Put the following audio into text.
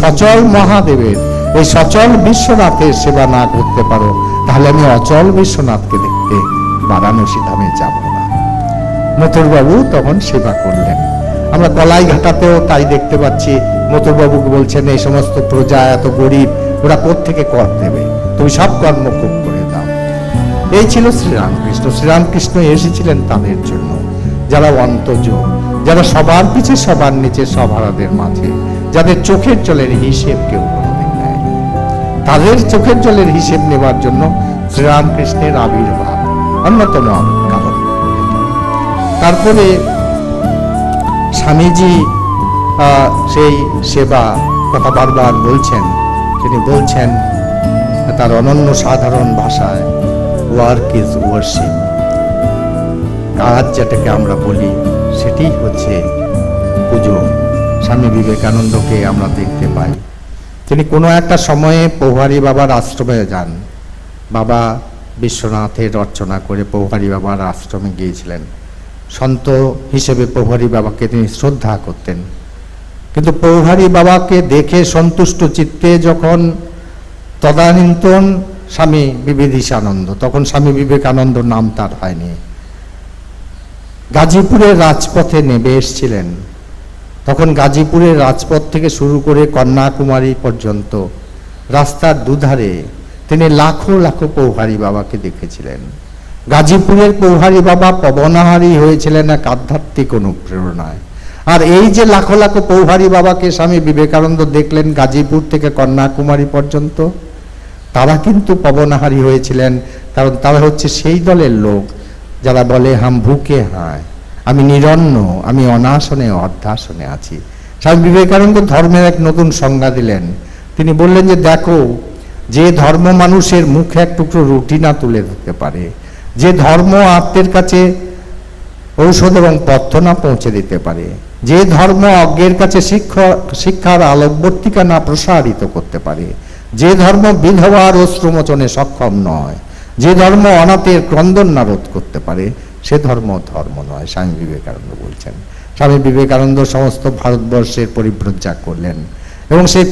সচল মহাদেবের, এই সচল বিশ্বনাথের সেবা না করতে পারো, তাহলে আমি অচল বিশ্বনাথকে দেখতে বারাণসী ধামে যাব না। মথুরবাবু তখন সেবা করলেন। আমরা কলাইঘাটাতেও তাই দেখতে পাচ্ছি, মথুরবাবুকে বলছেন এই সমস্ত প্রজা এত গরিব, ওরা কোত্থেকে কর দেবে, তুমি সব কর্ম খুব করে দাও। এই ছিল শ্রীরামকৃষ্ণ। শ্রীরামকৃষ্ণ এসেছিলেন তাদের জন্য, যারা অন্তজ, যারা সবার পিছে সবার নিচে সভারাদের মাঝে, যাদের চোখের জলের হিসেব কেউ কোনোদিন নেয়নি, তাদের চোখের জলের হিসেব নেবার জন্য শ্রীরামকৃষ্ণের আবির্ভাব অন্যতম কারণ। তারপরে স্বামীজি সেই সেবা কথা বারবার বলছেন। তিনি বলছেন তার অনন্য সাধারণ ভাষায়, ওয়ার্ক ইজ ওয়ার্শিপ, কাজ যেটাকে আমরা বলি সেটি হচ্ছে পুজো। স্বামী বিবেকানন্দকে আমরা দেখতে পাই, তিনি কোনো একটা সময়ে পৌহারি বাবার আশ্রমে যান। বাবা বিশ্বনাথের রচনা করে পৌহারি বাবার আশ্রমে গিয়েছিলেন। সন্ত হিসেবে পৌহারি বাবাকে তিনি শ্রদ্ধা করতেন, কিন্তু পৌহারি বাবাকে দেখে সন্তুষ্ট চিত্তে যখন তদানীন্তন স্বামী বিবিধিশানন্দ, তখন স্বামী বিবেকানন্দ নাম তার হয়নি, গাজীপুরের রাজপথে নেমে এসেছিলেন, তখন গাজীপুরের রাজপথ থেকে শুরু করে কন্যাকুমারী পর্যন্ত রাস্তার দুধারে তিনি লাখো লাখো পৌহারি বাবাকে দেখেছিলেন। গাজীপুরের পৌহারি বাবা পবনাহারী হয়েছিলেন এক আধ্যাত্মিক অনুপ্রেরণায়। আর এই যে লাখো লাখো পৌহারি বাবাকে স্বামী বিবেকানন্দ দেখলেন গাজীপুর থেকে কন্যাকুমারী পর্যন্ত, তারা কিন্তু পবনাহারী হয়েছিলেন, কারণ তারা হচ্ছে সেই দলের লোক যারা বলে হাম ভুকে হায়, আমি নিরন্ন, আমি অনাসনে অধ্যাসনে আছি। স্বামী বিবেকানন্দ ধর্মের এক নতুন সংজ্ঞা দিলেন। তিনি বললেন যে দেখো, যে ধর্ম মানুষের মুখে এক টুকরো রুটি না তুলে দিতে পারে, যে ধর্ম আত্মের কাছে ঔষধ এবং পথ্য না পৌঁছে দিতে পারে, যে ধর্ম অজ্ঞের কাছে শিক্ষার আলোকবর্তিকা না প্রসারিত করতে পারে, যে ধর্ম বিধবার অশ্রুমোচনে সক্ষম নয়, যে ধর্ম অনাথের ক্রন্দন না রোধ করতে পারে, সে ধর্ম ধর্ম নয়, স্বামী বিবেকানন্দ বলছেন। স্বামী বিবেকানন্দ সমস্ত ভারতবর্ষের পরিব্রজা করলেন এবং সেই